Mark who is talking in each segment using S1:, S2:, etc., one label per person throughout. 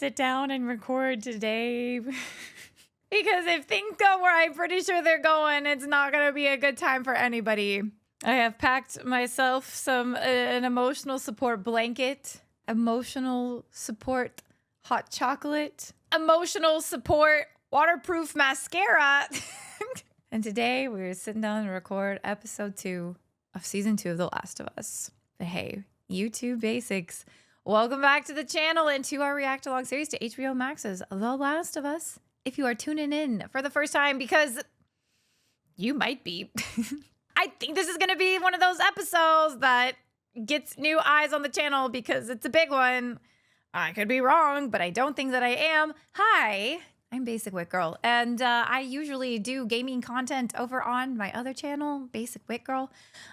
S1: sit down and record today. Because if things go where I'm pretty sure they're going, it's not going to be a good time for anybody. I have packed myself an emotional support blanket, emotional support hot chocolate, emotional support waterproof mascara. And today we're sitting down to record episode 2 of season 2 of The Last of Us. But hey, YouTube basics. Welcome back to the channel and to our react along series to HBO Max's The Last of Us. If you are tuning in for the first time, because you might be, I think this is going to be one of those episodes that gets new eyes on the channel because it's a big one. I could be wrong, but I don't think that I am. Hi, I'm Basic Wit Girl, and I usually do gaming content over on my other channel, Basic Wit Girl.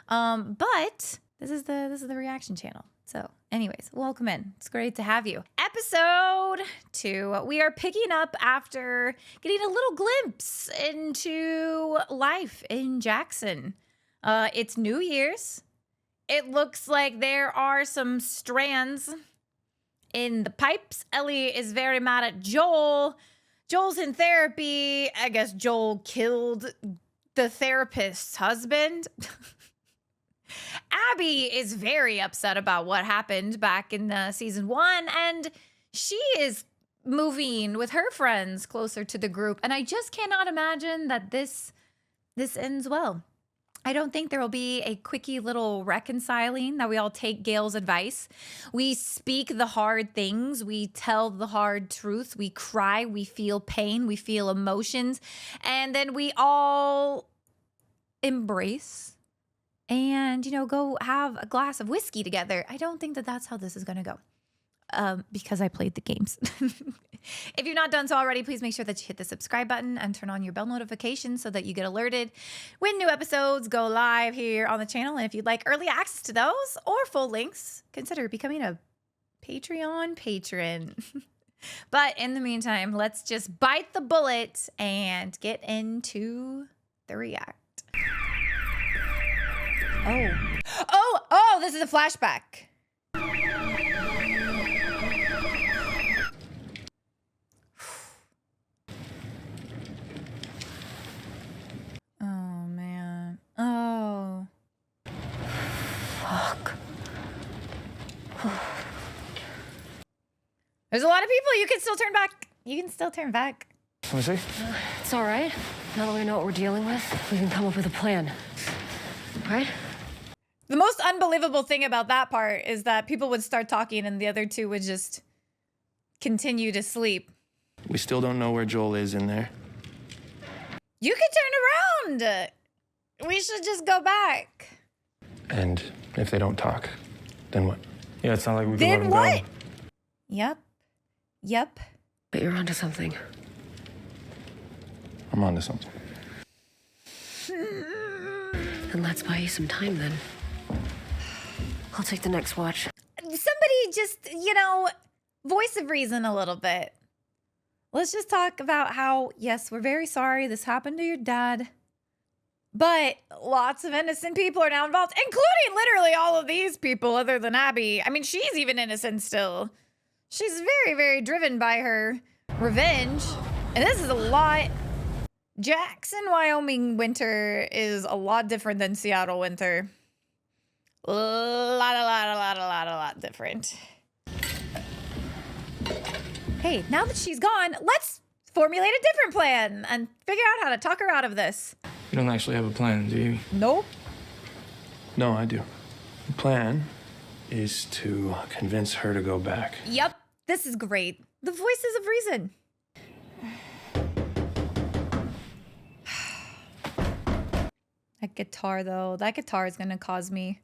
S1: But this is the reaction channel. So anyways, welcome in. It's great to have you. Episode 2. We are picking up after getting a little glimpse into life in Jackson. It's New Year's. It looks like there are some strands in the pipes. Ellie is very mad at Joel. Joel's in therapy. I guess Joel killed the therapist's husband. Abby is very upset about what happened back in season 1, and she is moving with her friends closer to the group. And I just cannot imagine that this ends well. I don't think there will be a quickie little reconciling, that we all take Gail's advice. We speak the hard things. We tell the hard truth. We cry. We feel pain. We feel emotions. And then we all embrace and, you know, go have a glass of whiskey together. I don't think that that's how this is going to go. Because I played the games. If you've not done so already, please make sure that you hit the subscribe button and turn on your bell notifications so that you get alerted when new episodes go live here on the channel. And if you'd like early access to those or full links, consider becoming a Patreon patron. But in the meantime, let's just bite the bullet and get into the react. Oh, this is a flashback. There's a lot of people. You can still turn back. You can still turn back.
S2: Let me see.
S3: It's all right. Now that we know what we're dealing with, we can come up with a plan. Right?
S1: The most unbelievable thing about that part is that people would start talking and the other two would just continue to sleep.
S2: We still don't know where Joel is in there.
S1: You can turn around. We should just go back.
S2: And if they don't talk, then what?
S4: Yeah, it's not like we can
S1: Then
S4: let
S1: what?
S4: him go.
S1: Yep.
S3: But you're onto something.
S2: I'm onto something.
S3: And let's buy you some time then. I'll take the next watch.
S1: Somebody just, you know, voice of reason a little bit. Let's just talk about how, yes, we're very sorry this happened to your dad. But lots of innocent people are now involved, including literally all of these people other than Abby. I mean, she's even innocent still. She's very, very driven by her revenge. And this is a lot. Jackson, Wyoming winter is a lot different than Seattle winter. A lot different. Hey, now that she's gone, let's formulate a different plan and figure out how to talk her out of this.
S4: You don't actually have a plan, do you?
S1: Nope.
S2: No, I do. The plan is to convince her to go back.
S1: Yep. This is great. The voices of reason. That guitar, though. That guitar is going to cause me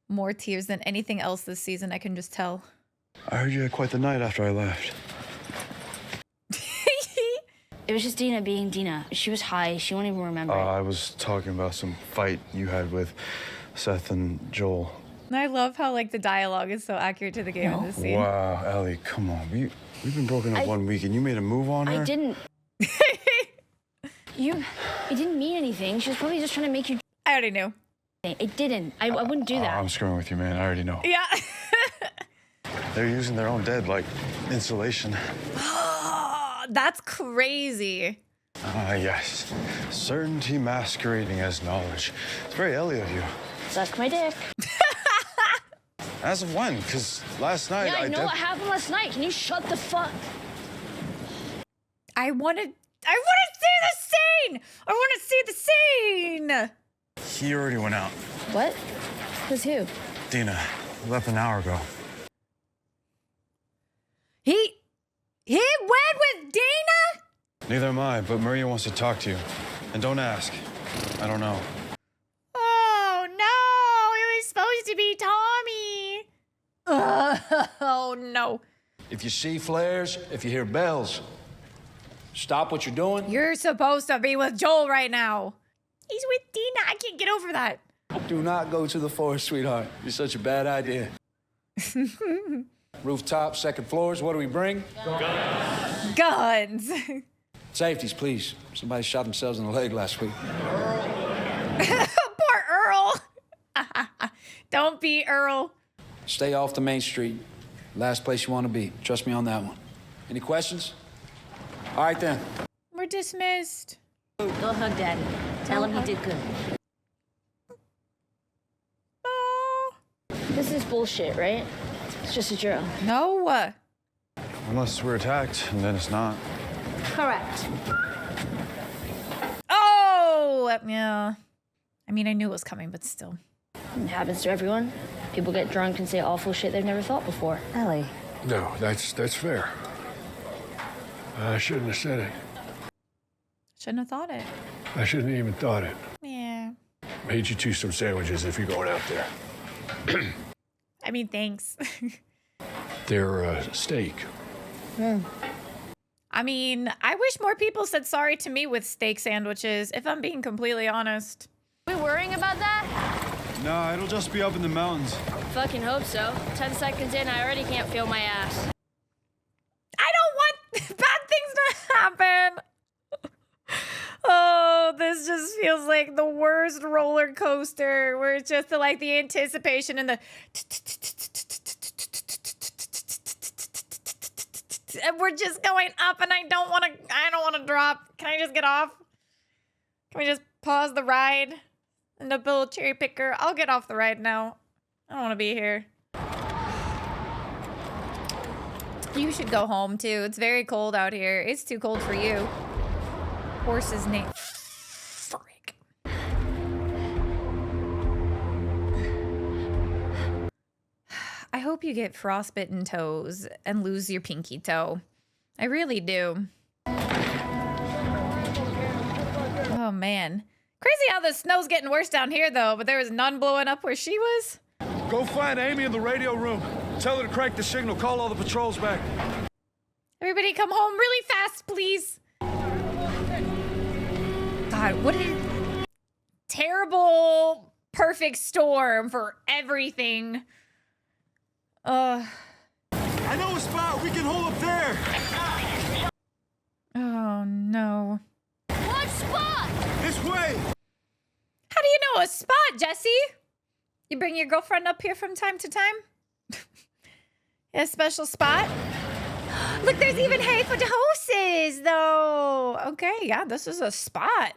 S1: more tears than anything else this season, I can just tell.
S5: I heard you had quite the night after I left.
S6: It was just Dina being Dina. She was high. She won't even remember it.
S5: I was talking about some fight you had with Seth and Joel.
S1: I love how, like, the dialogue is so accurate to the game in this scene.
S5: Wow, Ellie, come on. We've been broken up 1 week and you made a move on her?
S6: I didn't. It didn't mean anything. She was probably just trying to make you...
S1: I already knew.
S6: It didn't. I wouldn't do that.
S5: I'm screwing with you, man. I already know.
S1: Yeah.
S5: They're using their own dead like Insulation.
S1: That's crazy.
S5: Ah, yes. Certainty masquerading as knowledge. It's very Ellie of you.
S6: Suck my dick.
S5: As of when? Because last night
S6: Yeah, I know what happened last night. Can you shut the fuck?
S1: I want to see the scene. I want to see the scene.
S5: He already went out.
S6: What? Who's who?
S5: Dina left an hour ago.
S1: He went with Dana?
S5: Neither am I, but Maria wants to talk to you. And don't ask. I don't know.
S1: Oh, no. It was supposed to be Tommy. Oh, no.
S7: If you see flares, if you hear bells, stop what you're doing.
S1: You're supposed to be with Joel right now. He's with Dina. I can't get over that.
S7: Do not go to the forest, sweetheart. You're such a bad idea. Rooftop, second floors, what do we bring?
S1: Guns.
S7: Safeties, please. Somebody shot themselves in the leg last week.
S1: Poor Earl. Don't be Earl.
S7: Stay off the main street. Last place you want to be. Trust me on that one. Any questions? All right, then.
S1: We're dismissed.
S6: Go hug Daddy. Tell him he did good.
S1: Oh.
S6: This is bullshit, right? It's just a drill.
S1: No.
S5: Unless we're attacked, and then it's not.
S6: Correct.
S1: Oh, yeah. I mean, I knew it was coming, but still.
S6: It happens to everyone. People get drunk and say awful shit they've never thought before.
S3: Ellie.
S8: No, that's fair. I shouldn't have said it.
S1: Shouldn't have thought it.
S8: I shouldn't have even thought it.
S1: Yeah.
S8: Made you two some sandwiches if you're going out there.
S1: I mean, thanks.
S8: They're steak.
S1: I mean, I wish more people said sorry to me with steak sandwiches, if I'm being completely honest.
S6: We worrying about that?
S5: No, it'll just be up in the mountains.
S6: Fucking hope so. 10 seconds in, I already can't feel my ass.
S1: I don't want bad things to happen. Oh, this just feels like the worst roller coaster where it's just like the anticipation and the and we're just going up and I don't want to drop. Can I just get off? Can we just pause the ride? And a little cherry picker. I'll get off the ride now. I don't want to be here. You should go home too. It's very cold out here. It's too cold for you. Horse's name. Frick. I hope you get frostbitten toes and lose your pinky toe. I really do. Oh man. Crazy how the snow's getting worse down here though, but there was none blowing up where she was.
S9: Go find Amy in the radio room. Tell her to crank the signal. Call all the patrols back.
S1: Everybody come home really fast, please. God, what a terrible, perfect storm for everything.
S9: I know a spot. We can hold up there.
S1: Oh, no.
S6: What spot?
S9: This way.
S1: How do you know a spot, Jesse? You bring your girlfriend up here from time to time? A special spot? Look, there's even hay for the horses, though. Okay, yeah, this is a spot.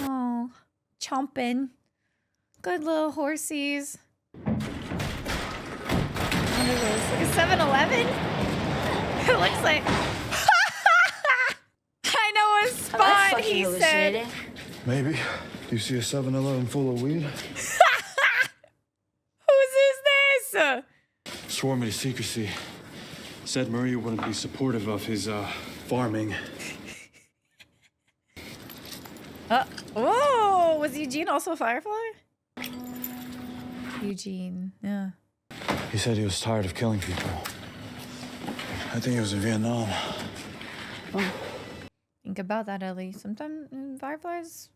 S1: Oh, chomping. Good little horsies. What is this? Like a 7-Eleven? It looks like... I know a spot, he said.
S5: Maybe. Do you see a 7-Eleven full of weed?
S1: Whose is this?
S2: Swore me to secrecy. Said Maria wouldn't be supportive of his, farming.
S1: Oh, was Eugene also a Firefly? Eugene, yeah.
S5: He said he was tired of killing people. I think he was in Vietnam.
S1: Think about that, Ellie. Sometimes Fireflies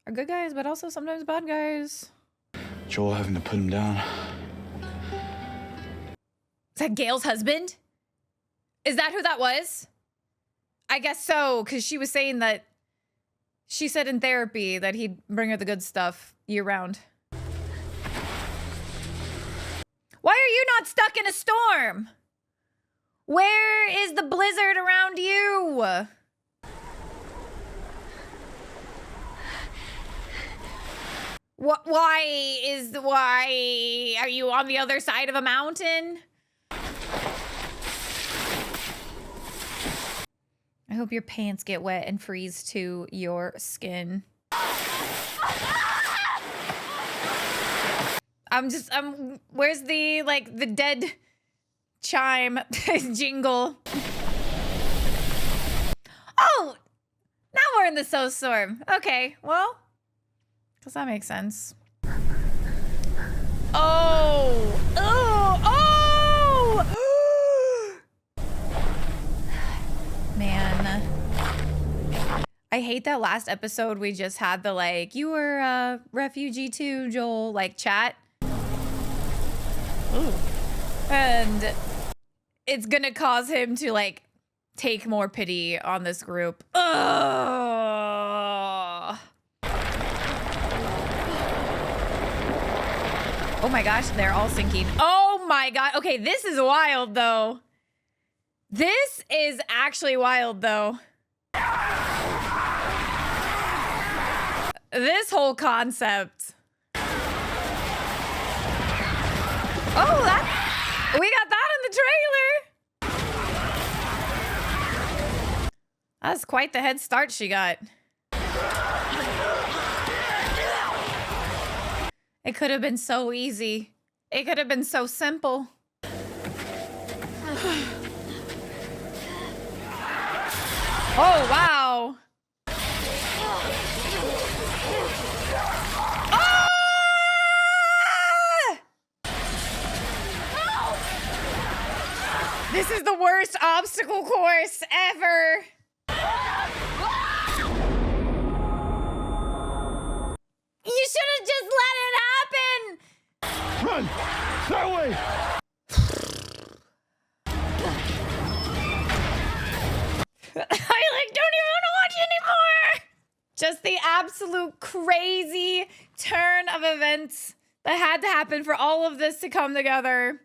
S1: are good guys, but also sometimes bad guys.
S5: Joel having to put him down.
S1: Is that Gail's husband? Is that who that was? I guess so, because she was saying that she said in therapy that he'd bring her the good stuff year round. Why you not stuck in a storm? Where is the blizzard around you? Why are you on the other side of a mountain? I hope your pants get wet and freeze to your skin. Where's the, like, the dead chime jingle? Oh, now we're in the snowstorm. Okay, well, does that make sense? Oh, oh, oh! Man. I hate that last episode we just had the, like, you were a refugee too, Joel, like, chat. Ooh. And it's gonna cause him to, like, take more pity on this group. Ugh. Oh my gosh, they're all sinking. Oh my god. Okay, this is wild, though. This is actually wild, though. This whole concept. Oh, we got that in the trailer. That's quite the head start she got. It could have been so easy. It could have been so simple. Oh, wow. Ah! This is the worst obstacle course ever. You should have just let it happen.
S8: Run! That way!
S1: I don't even want to watch anymore. Just the absolute crazy turn of events that had to happen for all of this to come together.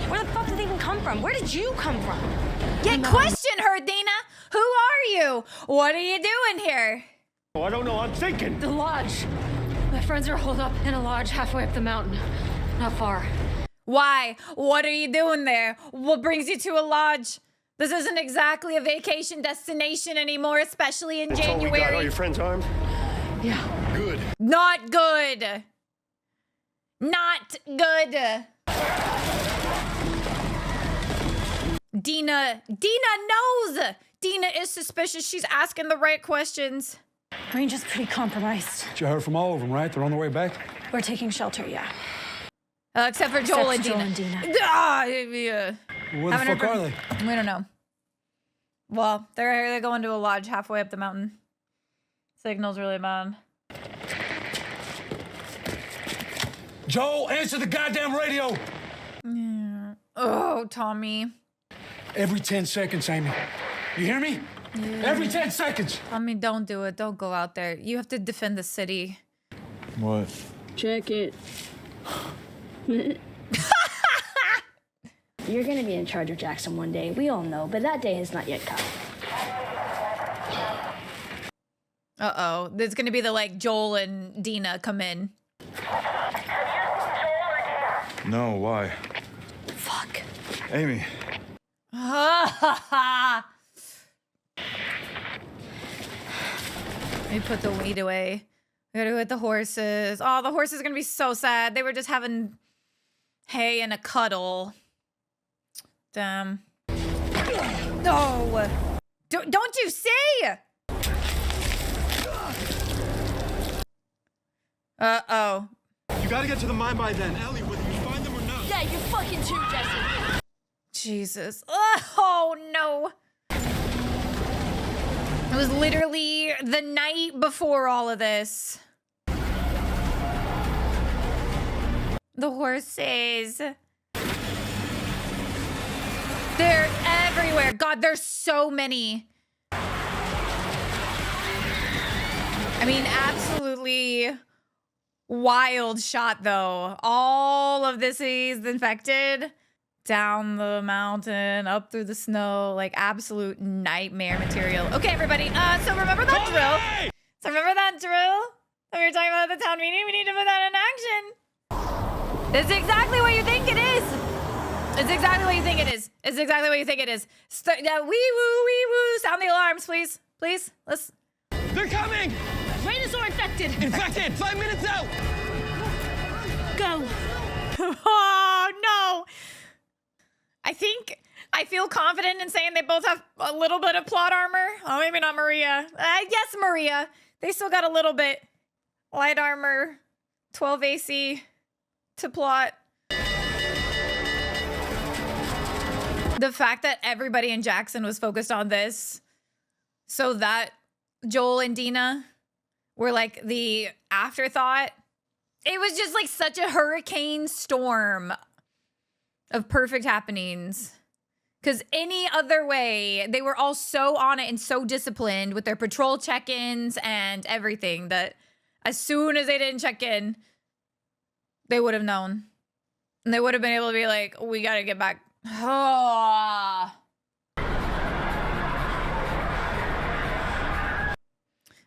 S3: Where the fuck did they even come from? Where did you come from?
S1: Yeah, question her, Dina. Who are you? What are you doing here?
S8: Oh, I don't know. I'm thinking.
S3: The lodge. My friends are holed up in a lodge halfway up the mountain. Not far.
S1: Why? What are you doing there? What brings you to a lodge? This isn't exactly a vacation destination anymore, especially in
S8: That's all we got. Are
S1: January.
S8: your friends armed?
S3: Yeah.
S8: Good.
S1: Not good. Not good. Dina knows. Dina is suspicious. She's asking the right questions.
S3: Range is pretty compromised.
S10: You heard from all of them, right? They're on their way back?
S3: We're taking shelter, yeah.
S1: Except for Joel and
S3: Joel
S1: Dina.
S3: and Dina.
S1: Ah, yeah.
S10: Where the fuck are they?
S1: We don't know. Well, they're going to a lodge halfway up the mountain. Signal's really bad.
S10: Joel, answer the goddamn radio!
S1: Yeah. Oh, Tommy.
S10: Every 10 seconds, Amy. You hear me?
S1: Yeah.
S10: Every 10 seconds!
S1: Tommy, don't do it. Don't go out there. You have to defend the city.
S10: What?
S6: Check it. You're gonna be in charge of Jackson one day. We all know, but that day has not yet come.
S1: Uh-oh. There's gonna be the, like, Joel and Dina come in.
S5: No, why?
S6: Fuck.
S5: Amy.
S1: Let me put the weed away. We gotta go with the horses. Oh, the horses are gonna be so sad. They were just having hay and a cuddle. Damn. No! Don't you see? Uh-oh.
S9: You gotta get to the mine by then. Ellie, whether you find them or not.
S6: Yeah, you fucking too, Jesse.
S1: Jesus. Oh, no. It was literally the night before all of this. The horses. They're everywhere. God, there's so many. I'm mean, absolutely wild shot though. All of this is infected. Down the mountain, up through the snow, like absolute nightmare material. Okay, everybody. So remember that drill. So remember that drill that we were talking about at the town meeting? We need to put that in action. It's exactly what you think it is. It's exactly what you think it is. It's exactly what you think it is. Wee woo, wee woo. Sound the alarms, please. Please. Let's.
S9: They're coming!
S6: Raiders are infected.
S9: Infected! 5 minutes out!
S6: Go.
S1: Oh, no. I feel confident in saying they both have a little bit of plot armor. Oh, maybe not Maria. Yes, Maria. They still got a little bit. Light armor, 12 AC to plot. The fact that everybody in Jackson was focused on this so that Joel and Dina were like the afterthought. It was just like such a hurricane storm of perfect happenings. Because any other way, they were all so on it and so disciplined with their patrol check-ins and everything that as soon as they didn't check in, they would have known. And they would have been able to be like, we got to get back. Oh.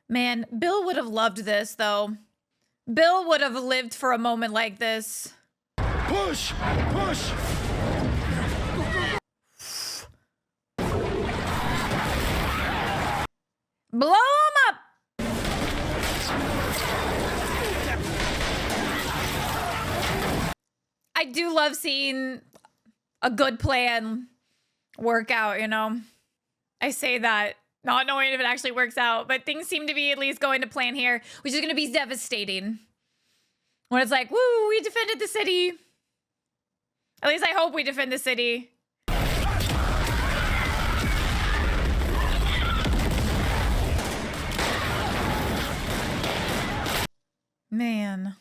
S1: Man, Bill would have loved this, though. Bill would have lived for a moment like this.
S9: Push! Push!
S1: Blow him up! I do love seeing a good plan work out, you know? I say that not knowing if it actually works out, but things seem to be at least going to plan here, which is going to be devastating. When it's like, woo, we defended the city. At least I hope we defend the city. Man.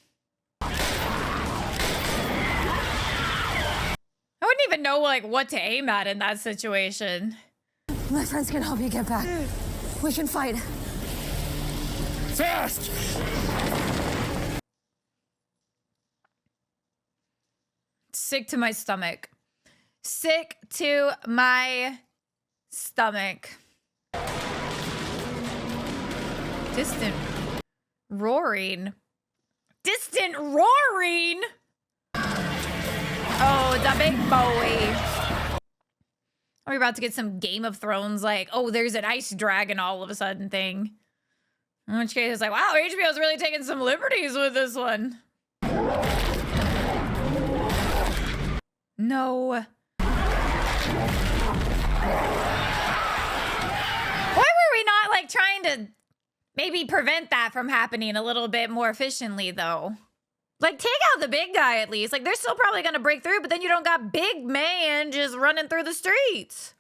S1: I wouldn't even know like what to aim at in that situation.
S3: My friends can help you get back. We can fight.
S9: Fast!
S1: Sick to my stomach. Sick to my stomach. Distant roaring. Distant roaring? Oh, the big boy. Are we about to get some Game of Thrones, like, oh, there's an ice dragon all of a sudden thing? In which case, it's like, wow, HBO's really taking some liberties with this one. No. Why were we not, like, trying to maybe prevent that from happening a little bit more efficiently, though? Like, take out the big guy at least. Like, they're still probably gonna break through, but then you don't got big man just running through the streets.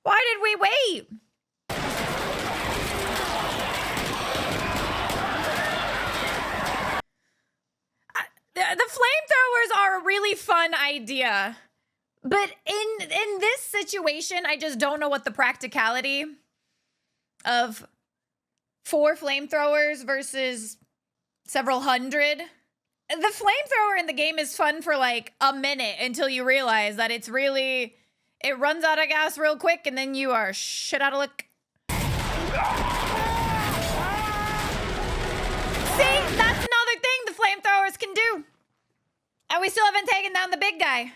S1: Why did we wait? The flamethrowers are a really fun idea. But in this situation, I just don't know what the practicality of 4 flamethrowers versus several hundred. The flamethrower in the game is fun for like a minute until you realize that it's really, it runs out of gas real quick and then you are shit out of luck. See, that's another thing the flamethrowers can do. And we still haven't taken down the big guy.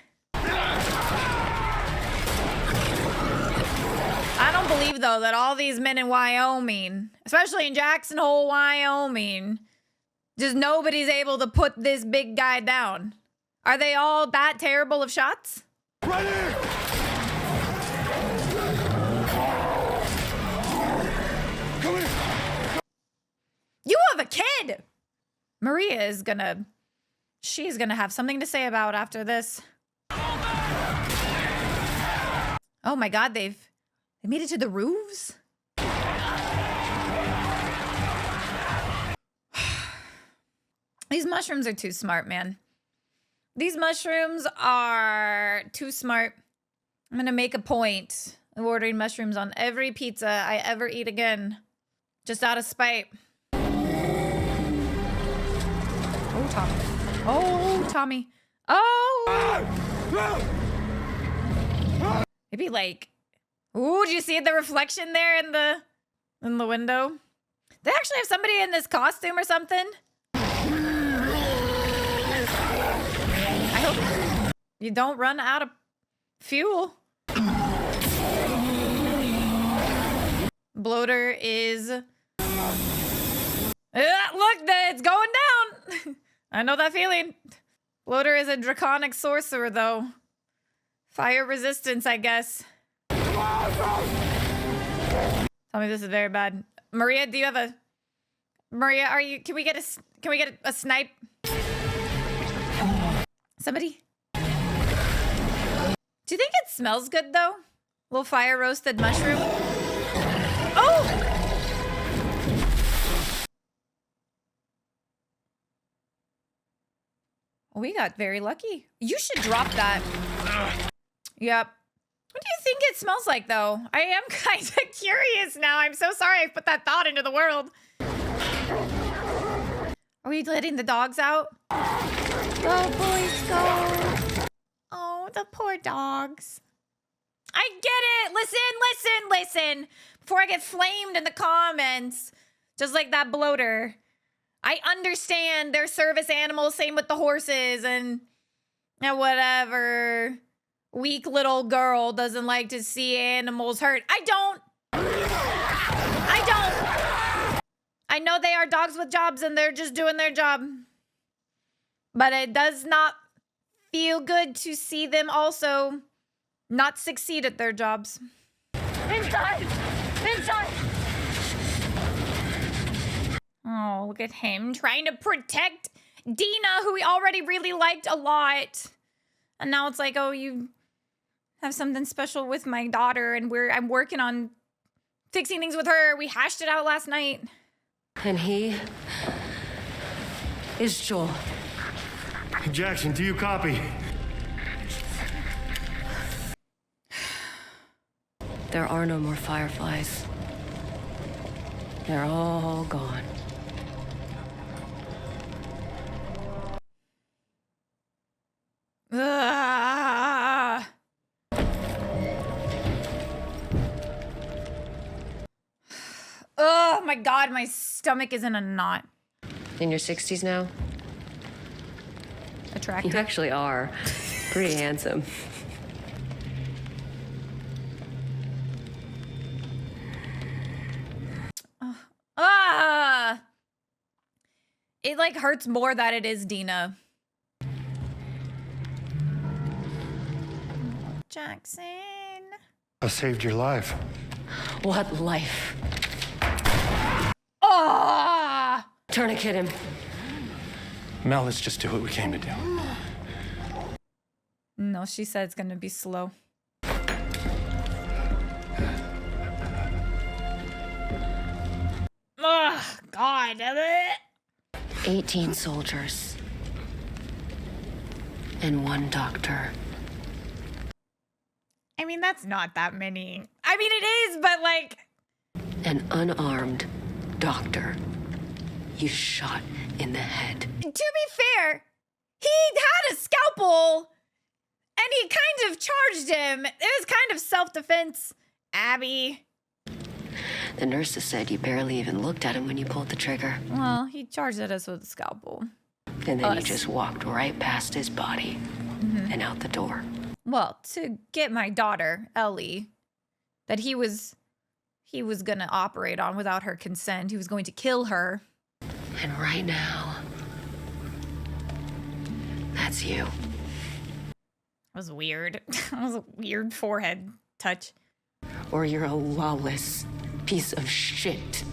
S1: I don't believe, though, that all these men in Wyoming, especially in Jackson Hole, Wyoming, just nobody's able to put this big guy down. Are they all that terrible of shots?
S9: Right here! Come here!
S1: You have a kid! Maria is gonna... She's gonna have something to say about after this. Oh my god, they made it to the roofs? These mushrooms are too smart, man. These mushrooms are too smart. I'm gonna make a point of ordering mushrooms on every pizza I ever eat again. Just out of spite. Tommy. Oh, Tommy. Oh! Maybe like... Ooh, do you see the reflection there in the window? They actually have somebody in this costume or something? I hope you don't run out of fuel. Bloater is... look, it's going down. I know that feeling. Bloater is a draconic sorcerer, though. Fire resistance, I guess. Tell me this is very bad. Maria, do you have a... Maria, are you... Can we get a snipe? Somebody? Do you think it smells good, though? Little fire roasted mushroom? Oh! We got very lucky. You should drop that. Yep. What do you think it smells like, though? I am kind of curious now. I'm so sorry I put that thought into the world. Are we letting the dogs out? Go, boys, go. Oh, the poor dogs. I get it. Listen. Before I get flamed in the comments, just like that bloater. I understand they're service animals, same with the horses and whatever. Weak little girl doesn't like to see animals hurt. I don't. I know they are dogs with jobs and they're just doing their job. But it does not feel good to see them also not succeed at their jobs.
S6: Inside!
S1: Oh, look at him trying to protect Dina, who we already really liked a lot. And now it's like, oh, you have something special with my daughter and I'm working on fixing things with her. We hashed it out last night.
S3: And he is Joel.
S9: Jackson, do you copy?
S3: There are no more fireflies. They're all gone.
S1: Ugh. Oh my God, my stomach is in a knot.
S3: In your 60s now?
S1: Attractive.
S3: You actually are. Pretty handsome.
S1: It like hurts more that it is Dina. Jackson.
S8: I saved your life.
S3: What life?
S1: Ah!
S3: Tourniquet him.
S2: Mel, let's just do what we came to do.
S1: No, she said it's gonna be slow. Ugh, God.
S3: 18 soldiers. And 1 doctor.
S1: I mean, that's not that many. I mean, it is, but like...
S3: An unarmed doctor. You shot in the head.
S1: To be fair, he had a scalpel, and he kind of charged him. It was kind of self-defense, Abby.
S3: The nurses said you barely even looked at him when you pulled the trigger.
S1: Well, he charged at us with a scalpel.
S3: And then you just walked right past his body and out the door.
S1: Well, to get my daughter, Ellie, that he was gonna operate on without her consent. He was going to kill her.
S3: And right now, that's you.
S1: That was weird. That was a weird forehead touch.
S3: Or you're a lawless piece of shit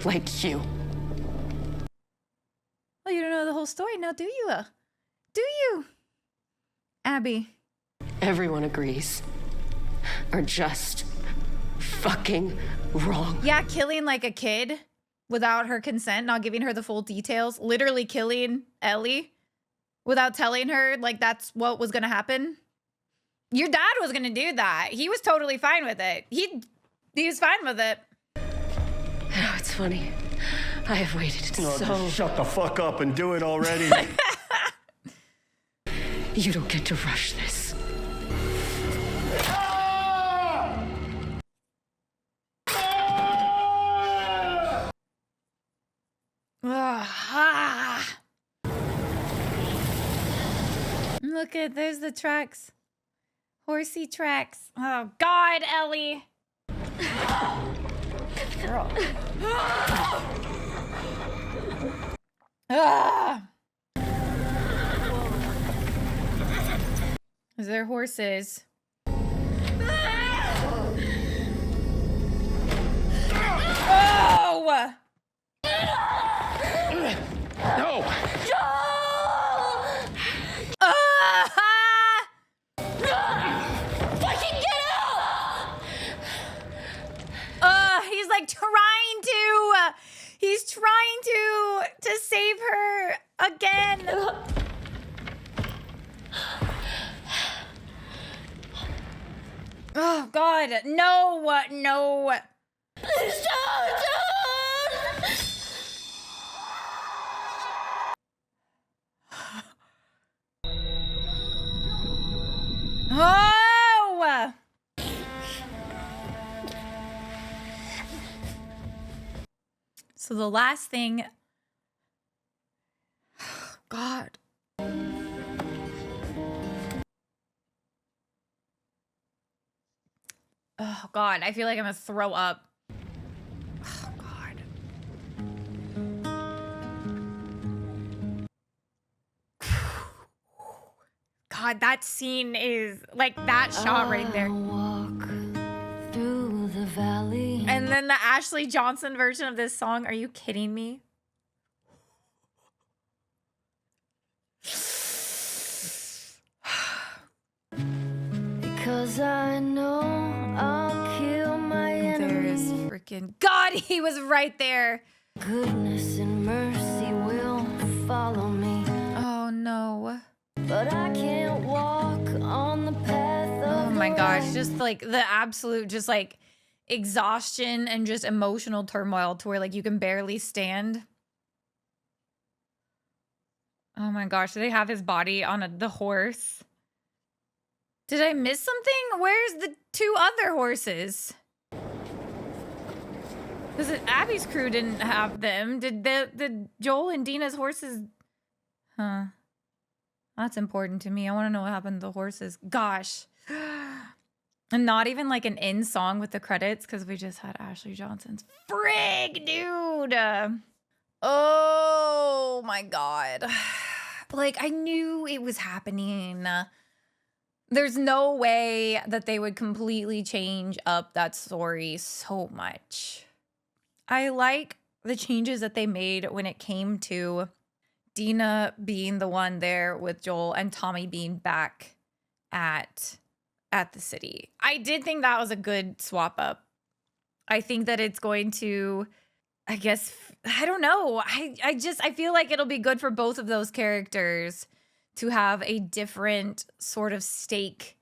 S3: like you.
S1: Well, you don't know the whole story now, do you? Do you? Abby.
S3: Everyone agrees. Are just fucking wrong.
S1: Yeah, killing like a kid without her consent, not giving her the full details, literally killing Ellie without telling her like that's what was gonna happen. Your dad was gonna do that. He was totally fine with it. He was fine with it.
S3: You know, it's funny. I have waited
S2: No,
S3: so...
S2: just shut the fuck up and do it already.
S3: You don't get to rush this.
S1: Look at, there's the tracks. Horsey tracks. Oh, God, Ellie. Girl. Is there horses? Oh!
S10: No!
S3: Fucking get out!
S1: He's like trying to. He's trying to save her again. Oh God, no, no.
S3: Please don't!
S1: Oh! So the last thing, God. Oh God, I feel like I'm gonna throw up. Oh God. God, that scene is like that shot right there.
S3: Walk through the valley.
S1: And then the Ashley Johnson version of this song. Are you kidding me?
S3: Because I know I'll kill my
S1: There's
S3: enemy.
S1: freaking God, he was right there.
S3: Goodness and mercy will follow me.
S1: Oh no.
S3: But I can't walk on the path of
S1: Oh my
S3: the
S1: gosh,
S3: light.
S1: just like the absolute just like exhaustion and just emotional turmoil to where like you can barely stand. Oh my gosh, do they have his body on the horse? Did I miss something? Where's the two other horses? Because Abby's crew didn't have them. Did Joel and Dina's horses? Huh. That's important to me. I want to know what happened to the horses. Gosh. And not even like an end song with the credits because we just had Ashley Johnson's. Frig, dude. Oh my God. Like, I knew it was happening. There's no way that they would completely change up that story so much. I like the changes that they made when it came to Dina being the one there with Joel and Tommy being back at the city. I did think that was a good swap up. I think that it's going to, I guess, I don't know. I feel like it'll be good for both of those characters to have a different sort of stake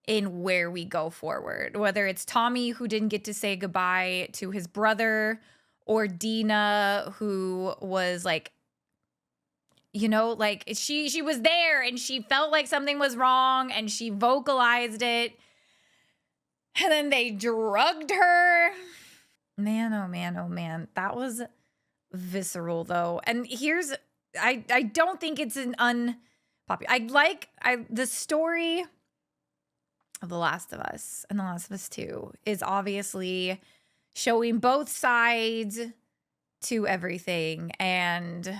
S1: in where we go forward. Whether it's Tommy, who didn't get to say goodbye to his brother, or Dina, who was like, you know, like she was there and she felt like something was wrong and she vocalized it. And then they drugged her. Man, oh man, oh man. That was visceral though. And here's, I don't think it's an unpopular. The story of The Last of Us and The Last of Us 2 is obviously showing both sides to everything. And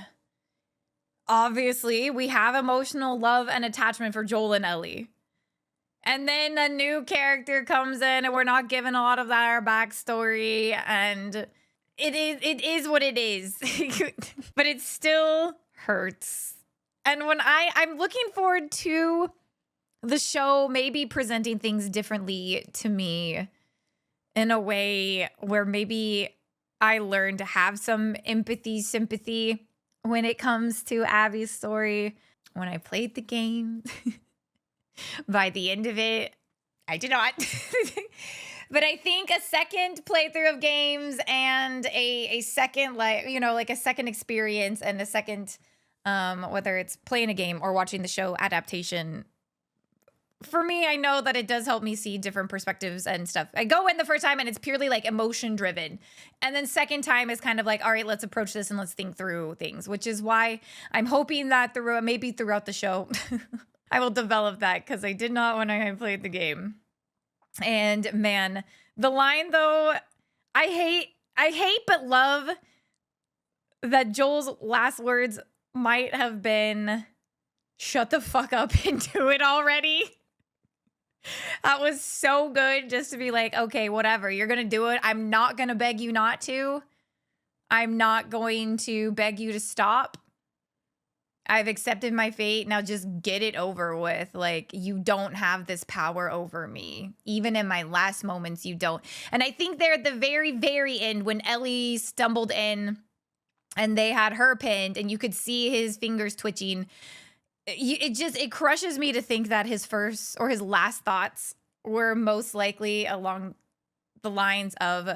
S1: obviously, we have emotional love and attachment for Joel and Ellie. And then a new character comes in and we're not given a lot of that our backstory. And it is what it is. But it still hurts. And when I'm looking forward to the show maybe presenting things differently to me in a way where maybe I learn to have some empathy, sympathy when it comes to Abby's story. When I played the game, by the end of it, I did not. But I think a second playthrough of games and a second, like, you know, like a second experience and a second, whether it's playing a game or watching the show adaptation, for me, I know that it does help me see different perspectives and stuff. I go in the first time and it's purely like emotion driven. And then second time is kind of like, all right, let's approach this and let's think through things, which is why I'm hoping that maybe throughout the show, I will develop that, because I did not when I played the game. And man, the line though, I hate but love that Joel's last words might have been, shut the fuck up and do it already. That was so good, just to be like, okay, whatever, you're gonna do it. I'm not gonna beg you not to. I'm not going to beg you to stop. I've accepted my fate. Now just get it over with. Like, you don't have this power over me. Even in my last moments, you don't. And I think there at the very, very end, when Ellie stumbled in and they had her pinned and you could see his fingers twitching, it crushes me to think that his first or his last thoughts were most likely along the lines of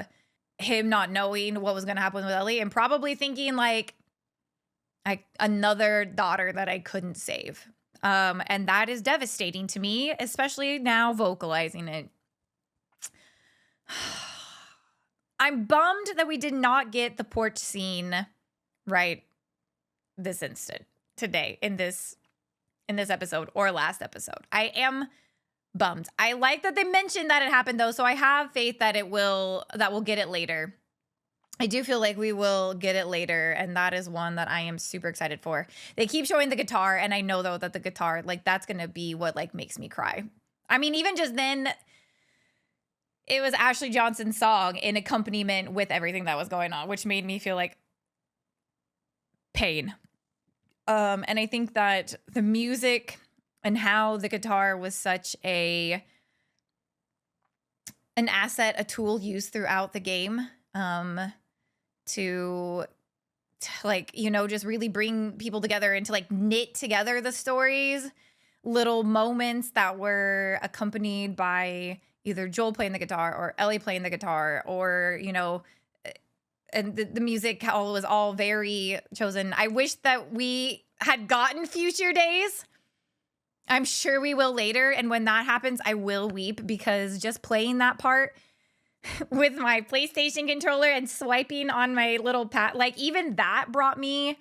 S1: him not knowing what was going to happen with Ellie and probably thinking like another daughter that I couldn't save. And that is devastating to me, especially now vocalizing it. I'm bummed that we did not get the porch scene right this instant today in this episode or last episode. I am bummed. I like that they mentioned that it happened though, so I have faith that we'll get it later. I do feel like we will get it later, and that is one that I am super excited for. They keep showing the guitar, and I know though that the guitar, like, that's gonna be what like makes me cry. I mean, even just then, it was Ashley Johnson's song in accompaniment with everything that was going on, which made me feel like pain. And I think that the music and how the guitar was such an asset, a tool used throughout the game, to like, you know, just really bring people together and to like knit together the stories, little moments that were accompanied by either Joel playing the guitar or Ellie playing the guitar, or, you know, and the music was all very chosen. I wish that we had gotten Future Days. I'm sure we will later. And when that happens, I will weep, because just playing that part with my PlayStation controller and swiping on my little pad, like even that brought me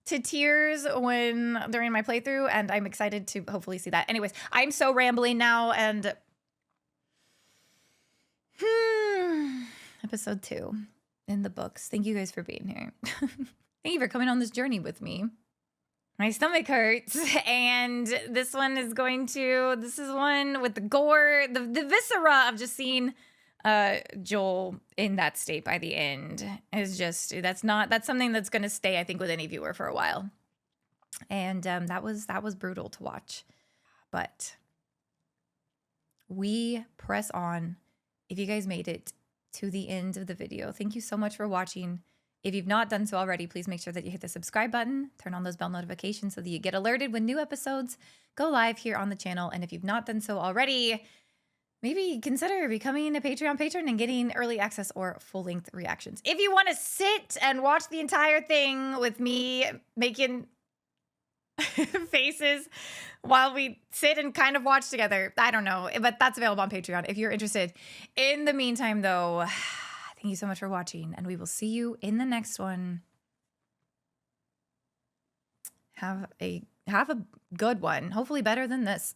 S1: to tears during my playthrough. And I'm excited to hopefully see that. Anyways, I'm so rambling now. And episode 2 in the books. Thank you guys for being here. Thank you for coming on this journey with me. My stomach hurts, and this one is this is one with the gore, the viscera of just seeing Joel in that state by the end is just, that's something that's going to stay, I think, with any viewer for a while. And that was brutal to watch. But we press on. If you guys made it to the end of the video, thank you so much for watching. If you've not done so already, please make sure that you hit the subscribe button, turn on those bell notifications so that you get alerted when new episodes go live here on the channel. And if you've not done so already, maybe consider becoming a Patreon patron and getting early access or full-length reactions. If you want to sit and watch the entire thing with me making faces while we sit and kind of watch together, I don't know, but that's available on Patreon if you're interested. In the meantime, though, thank you so much for watching, and we will see you in the next one. Have a good one, hopefully better than this.